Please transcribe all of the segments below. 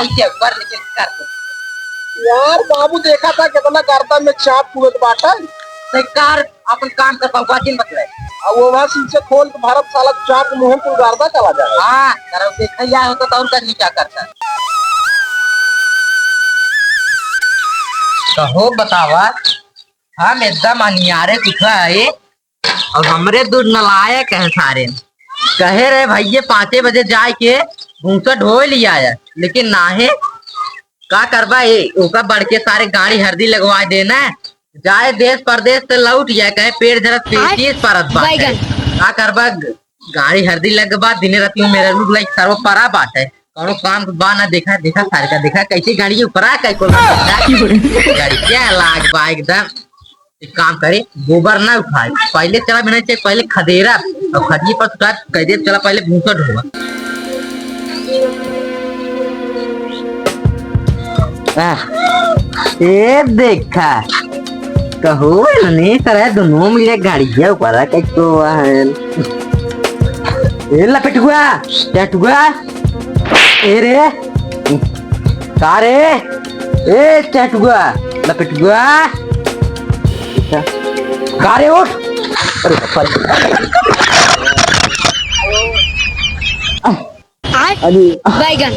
ऊपर लेकिन कर दो। यार बाबू देखा था कितना गर्दा में चाप पूरत बाटा। नहीं कार अपन काम कर पाऊँ बाकी मत रहे। अब वो वहां शीशे खोल के भारत साला चाप मुंह पर गर्दा चला जाए। हाँ तरफ देखा या होता तो उनका नहीं क्या करता। कहो बतावा हम एकदम अनियारे कुछ है और हमरे दूर नलायक है सारे कहे रहे भैया 5 बजे जाए के भूसा ढो लिया है लेकिन ना है का करबा ओका बढ़ के सारे गाड़ी हरदी लगवा देना जाए देश परदेश से लौट जाए कहे पेड़ झरत पेचिए परत बात है का करबा गाड़ी हरदी लगवा दिन राती मेरा रूप लाइक सर्व परा बात है कौनो काम बा ना देखा देखा सारे का देखा कैसे गाड़ी के ऊपर आ गाड़ी क्या लाग बा एकदम एक काम करे गोबर ना उठाए पहले चला बिना चाहिए पहले खदेरा और खदिए पर उठा कह दे चला पहले भूसा ढोवा ये देखा कहो नहीं सर दोनों मिले गाड़ियां ऊपर कैसे है ए लपेट हुआ ए रे का रे ए चटुआ लपेट हुआ कारे उठ अरे बैगन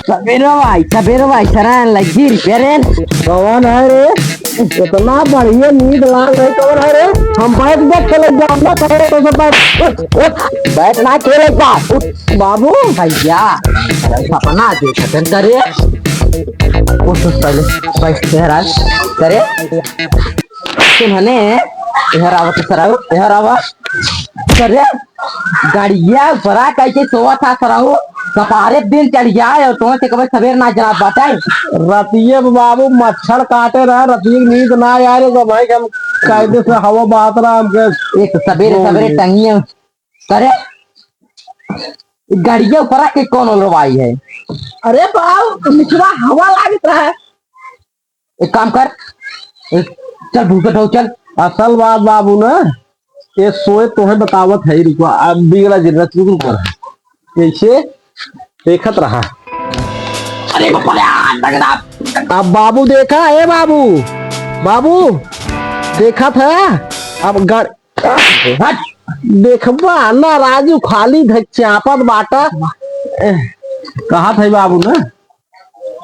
सवेरे भाई सरान लगी रिपेयरें कौन है रे इतना बढ़िया नींद लाग रही कौन है रे हम बैठ देख खेले जाओ करे तो सब बैठना खेले का बाबू भैया सपना देखते करे उस पहले बैठ करे तुम्हारे इधर आवा तो सराऊ इधर आवा करे गाड़िया बड़ा कैसे सोवा था सराऊ सपारे दिन चढ़ जाए और तुम्हें से कभी सवेर ना जरा बताए रतिये बाबू मच्छर काटे रहा रतिये नींद ना यार तो भाई हम कायदे से हवा बहात रहा हमके एक सवेरे सवेरे टंगिए करे गाड़िया ऊपर के कौन उलवाई है अरे बाबू निचवा हवा लागत रहा है एक काम कर चल भूखे ठो चल असल बात बाबू ना ये सोए तो है बतावत है रुको अब बिगड़ा जरूरत रुको कैसे देखत रहा अरे अब बाबू देखा है बाबू देखा था अब देखबा ना राजू खाली चापत बाटा कहा था बाबू ना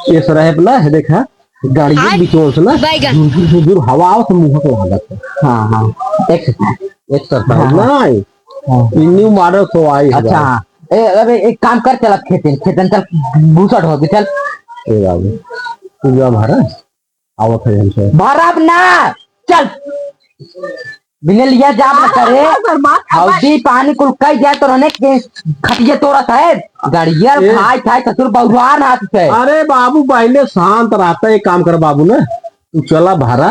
ये सराहब ना देखा गाड़ी के बिचों से ना दूर हवा आवत मुंह पे हालत हाँ एक करता है ना इन्हीं मारो तो आई अच्छा अबे एक काम कर चल खेतन चल भूसा ढो के चल ए बाबू तू जा भरा आवत है हमसे भरब ना चल बिना लिया जा मत करे हौदी पानी कुल कई जाए तो रहने के खटिया तोड़त है गाड़िया भाई था ससुर बहुआन हाथ से अरे बाबू पहले शांत रहता है काम कर बाबू ना तू चला भरा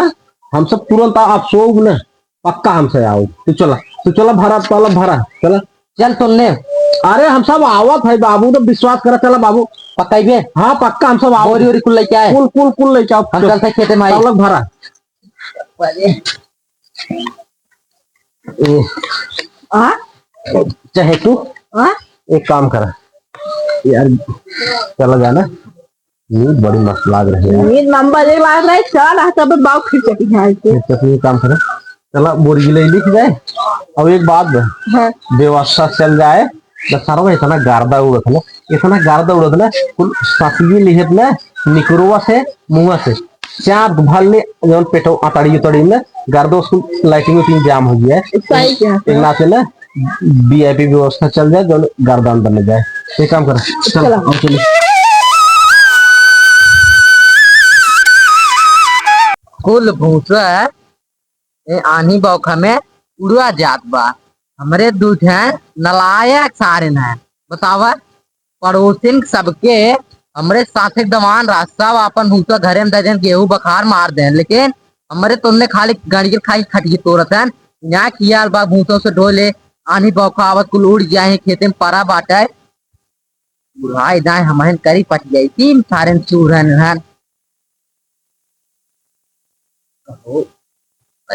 हम सब तुरंत आप सो ना पक्का हमसे आओ तू चला भरा चला चल सुन ले अरे हम सब आवत है बाबू तो विश्वास करा चला बाबू पक्का ही हाँ पक्का हम सब आओ और कुल लेके आए कुल लेके आओ हम चलते खेते में लोग भरा चाहे तू एक काम करा यार चला जाना नींद बड़ी मस्त लाग रही है नींद नंबर 1 लाग रहा है चल तब बाव खिचड़ी खाए के काम करा चला बोरी ले लिख जाए अब एक बात व्यवस्था चल जाए जब सारा इतना गार्दा उड़त ना कुल सासी लिहत ना निकरुआ से मुंह से चार भले जब पेटो अतड़ी में गार्दो उसको लाइटिंग में जाम हो गया है एक नाते ना वीआईपी व्यवस्था चल जाए जो गार्दान बन जाए ये काम कर चल कुल भूसा आनी बौखा में उड़ा जात बा हमरे दूध है नलायक सारे है बतावा पड़ोसिन सबके हमरे साथे दवान रास्ता अपन भूसा घरे में दे गेहूं बखार मार दे लेकिन हमरे तुमने खाली गाड़ी खाई खटिए तोड़त है यहाँ किया बा भूसों से ढोले आनी बौखा आवत कुल उड़ जाए खेते में परा बाटा बुढ़ाई दाए हमारे करी पट गई तीन सारे चूरन है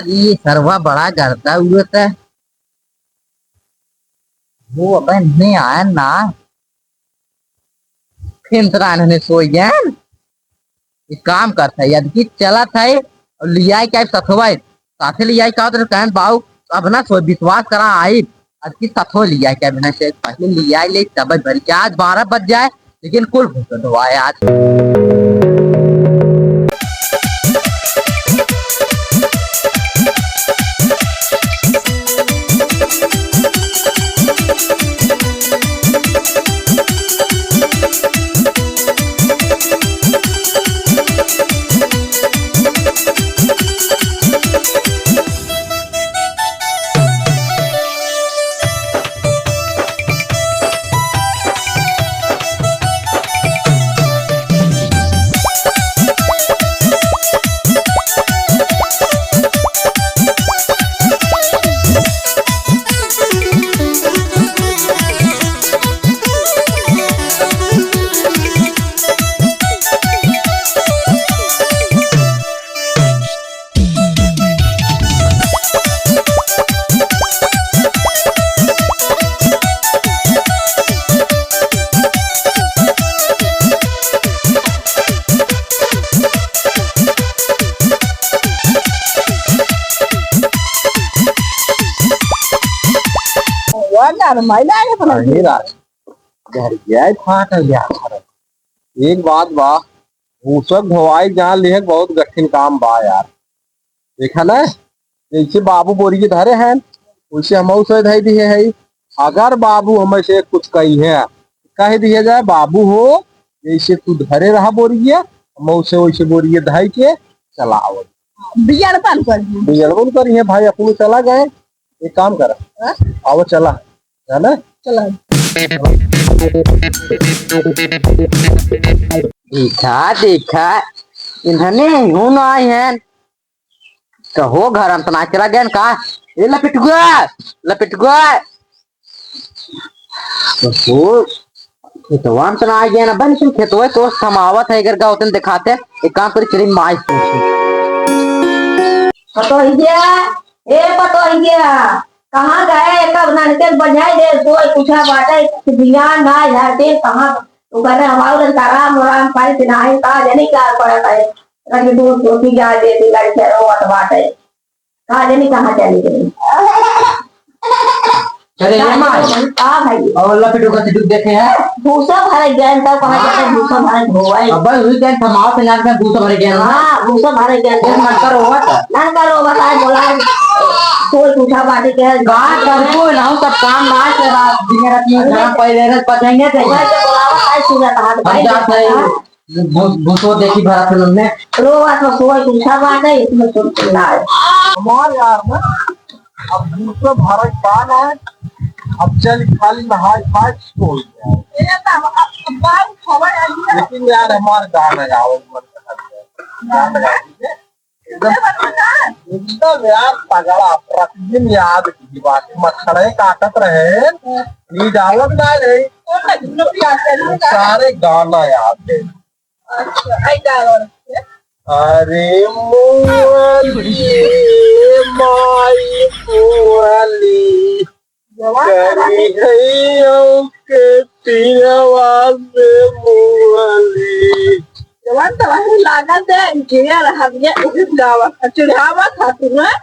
ये सरवा बड़ा करता हुआ था वो अपन नहीं आया ना फिर रान सोई गए एक काम करता है यदि चला था और लिया क्या सथवा साथे लिया का तो कहन बाऊ अब ना सो विश्वास करा आई आज की सथो लिया क्या बिना से पहले लिया ले तब भर के आज 12 बज जाए लेकिन कुल भूत धोआए आज एक बात बा भूसक धोवाई जान लिहे बहुत कठिन काम बा यार देखा ना जैसे बाबू बोरी के धरे हैं वैसे हम से धई दिए है अगर बाबू हमें से कुछ कही है कह दिया जाए बाबू हो जैसे तू धरे रहा बोरी हम से वैसे बोरी धई के चलाओ बिजलबन करिए भाई अपने चला गए एक काम कर आओ चला है ना चला देखा देखा इन्होंने हूं ना आए हैं कहो घर हम तना चला गया का ये लपेट गया तो खेतवा हम तना आ गया ना बन सुन खेतवा तो समावत है इधर गाँव तन दिखाते एक काम कर चली माई पतो ही गया पतो ही गया कहाँ गए कब नानके बजाई दे सोई पूछा बाटे ध्यान ना जाते कहाँ तो कहने हमारे राम राम पाई सिनाई का जनी क्या पड़ा है रंग दूर छोटी जा दे दी लड़के रोवत बाटे कहाँ जनी कहाँ चली गई चले ये माई हां भाई और लपेटो का सिद्धू देखे हैं भूसा भरे गए तब कहाँ जाते भूसा भरे धोवाई अब बस हुई टाइम समाव से नाक में भूसा भरे गया ना हां भूसा भरे गए एक मन कर होगा ना करो बताए बोला कोई पूछा बाटे के बात कर को ना सब काम ना से रात दिन रात में घर पहले रस पचाएंगे तो बोलावा काय सूरत हाथ हम जात है भूसो देखी भरा फिल्म में रोवा तो कोई पूछा बाटे इसमें सुन ना हमार यार ना अब दूसरा भारत पान है अब चल खाली नहाय खाए छोड़ लेकिन यार हमारे गाना गाओ एकदम यार पगड़ा प्रतिदिन याद की बात मच्छर काटत रहे नींद आवत ना रही सारे गाना याद है अरे मुअली माई मुअली करी हैयों के तीरवा से मुअली जवान तो वही लागत है इंजीनियर हम ये इस गावा चढ़ावा था तुम्हें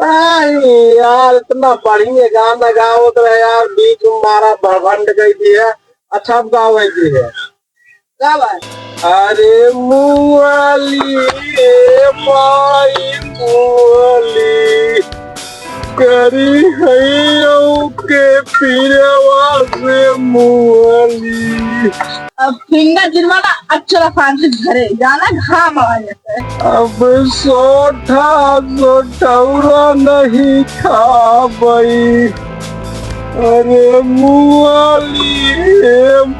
नहीं यार इतना बढ़िया गाना गाओ तो यार बीच में मारा भड़भंड गई थी है अच्छा गाओ है गावा अरे मुअली माई मुअली करी हैयों के पीरवा से मुअली अब फिंगर जिनवाना अच्छा फांसी घरे जाना घाम आ जाता है अब सोठा सोठौरा नहीं खाबई अरे मुअली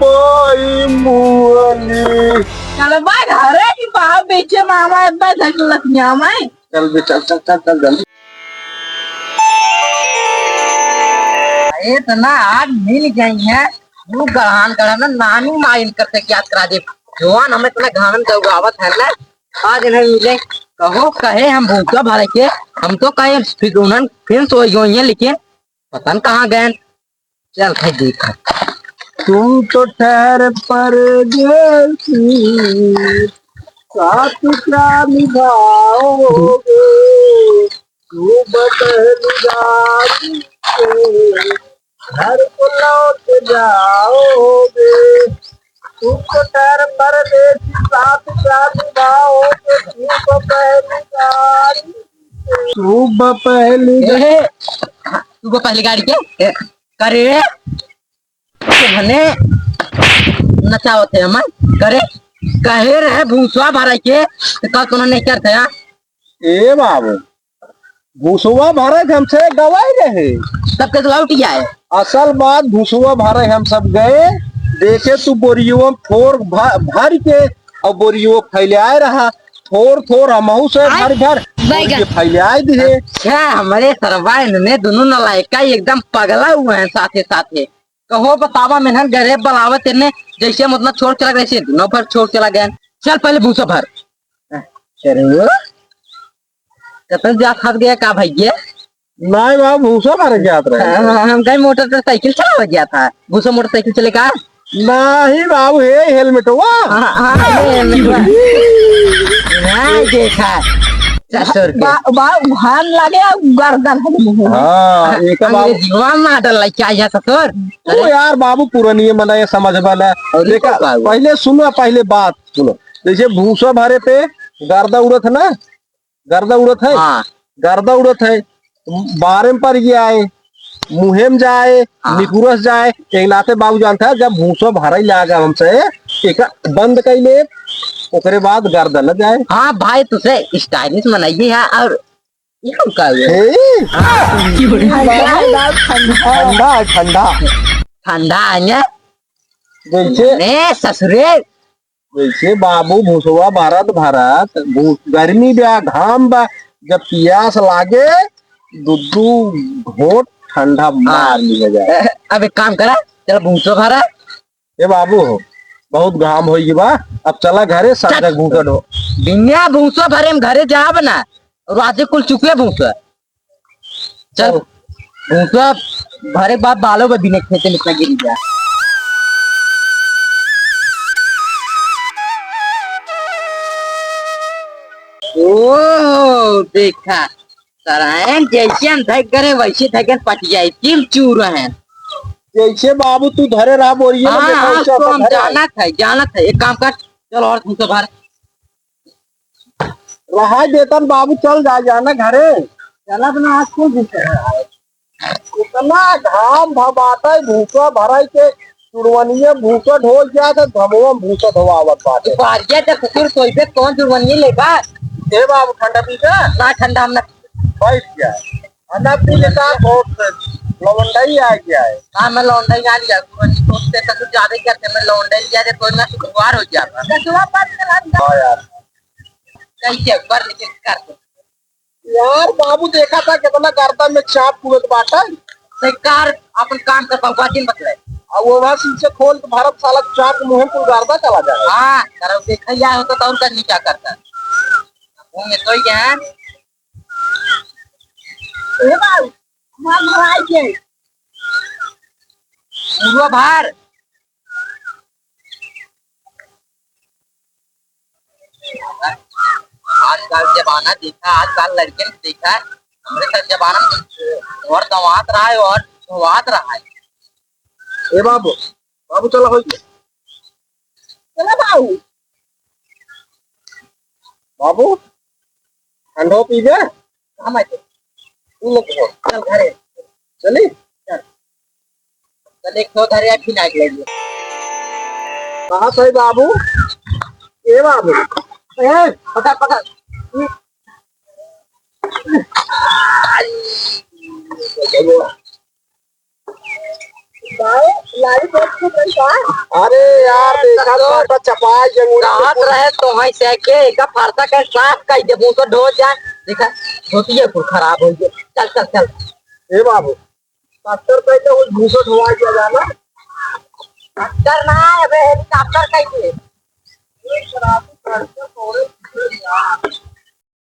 माई मुअली चल भाई घरे की बाहर बेचे मामा इतना धक लखनिया में चल बे चल चल चल चल जल्दी इतना आग मिल गई है वो गढ़ान गढ़ा नानी माइन करते क्या करा दे जवान हमें इतना घावन गवावत है ना आज नहीं मिले कहो कहे हम भूखा भरे के हम तो कहे फिर उन्होंने फिर सो गई है लेकिन पता नहीं कहाँ गए चल भाई देखा तुम तो ठहर परदेसी, साथ क्या निभाओगे, तू बदल जाती है, घर को लौट जाओगे। तुम तो ठहर परदेसी, साथ क्या निभाओगे, सुबह पहली तू पहली गाड़ी के करे भने नचावत है मैं करे कहे रहे भूसवा भरा के तो कल तुमने नहीं करते यार। ए बाबू, भूसुआ भरे के हमसे गवाई रहे। तब के लौट गया है। असल बात भूसुआ भरे हम सब गए, देखे तू बोरियो फोर भर के और बोरियो फैलाए रहा, थोर थोर हमहू से भर भर के फैलाए दिए। अच्छा हमारे सरवाई ने दोनों नलायका एकदम पगला हुए हैं साथे साथे। कहो बतावा मेहनत गरीब बलावत ने जैसे मतलब छोड़ चला गया दोनों पर छोड़ चला गया। चल पहले भूसा भर कतन जा खा गया का भैया। नहीं बाबू, भूसा भर जात रहे। हम कहीं मोटरसाइकिल चला गया था। भूसा मोटरसाइकिल चलेगा नहीं बाबू, हे हेलमेट हुआ नहीं देखा भान लगे गर्दन हाँ एक बाबू जीवन में डल क्या जाता तो यार बाबू पुरानी मना ये समझ वाला देखा। पहले सुनो, पहले बात सुनो। जैसे भूसा भरे पे गर्दा उड़त है ना, गर्दा उड़त है। हाँ। गर्दा उड़त है, बारे में पर ये आए, मुहेम जाए, निकुरस जाए। एक नाते बाबू जानता है जब भूसा भरा ही लागा हमसे एक बंद कैले ओकरे बाद गर्दा न जाए। हाँ भाई तुझे स्टाइलिश मनाइए है और ये हम का ठंडा ठंडा ठंडा है जैसे ने ससुरे वैसे बाबू भूसवा भारत भारत गर्मी बा घाम बा, जब प्यास लागे दुद्दू घोट ठंडा मार लिया जाए। अब एक काम करा चल भूसो भरा ये बाबू हो बहुत घाम हो बा, अब चला घरे सब घूटन हो बिना भूसो भरे हम घरे जाब ना और आज कुल चुके भूसा। चल भूसा भरे बाप बालों में बिना खेते में इतना गिरी जा। ओ देखा सरायन जैसे हम धक करे वैसे धकन पट जाए किम चूर हैं। जैसे बाबू तू धरे रहा बोरिए हाँ हाँ तो हम जाना था एक काम कर चल और तुमसे भर रहा देतन बाबू, चल जाना घरे। चला बना आज को इतना घाम भबाता भूसा भराई के चुड़वनिया भूसा ढो गया था, धमवा भूसा धोआवत बाटे। बारिया जब ससुर सोई पे कौन जुर्मानी लेगा। ए बाबू ठंडा पीता ना ठंडा हमने बैठ गया ठंडा पी लेता बहुत लवंडाई आ गया है। हाँ मैं लौंडा ही आ लिया सोचते ससुर ज्यादा करते मैं लौंडा ही लिया कोई ना शुक्रवार हो जाता हाँ यार कैसे ऊपर लेके कर यार बाबू देखा था कितना गर्दा में चाप कुएत बाटा कार अपन काम कर पाऊँ दिन बतले और वो वहां शीशे खोल के भारत साला चाप मुंह में गर्दा चला जाए। हाँ करो देखा या होता तो उनका नीचा करता मुंह में तो ही है ए बाबू मां भराई के पूर्व भार आजकल जमाना देखा, आजकल लड़के ने देखा है हमारे साथ जमाना और दवात रहा है और धोवात रहा है। ए बाबू बाबू चला हो चला बाबू बाबू ठंडो पी गए हम आते तू लोग चल घरे चली चल एक तो घरे फिर आ गए कहाँ सही बाबू। ए बाबू ए पकड़ पकड़ अरे यार देखा तो चपाई रात रहे तो वहीं से के एक फारसा के साफ कर दे मुंह तो ढो जाए देखा धोती है कुल खराब हो गया। चल चल चल ए बाबू 70 पैसे उस भूसो धोवा दिया जाना। डॉक्टर ना है हेलीकॉप्टर कैसे एक शराबी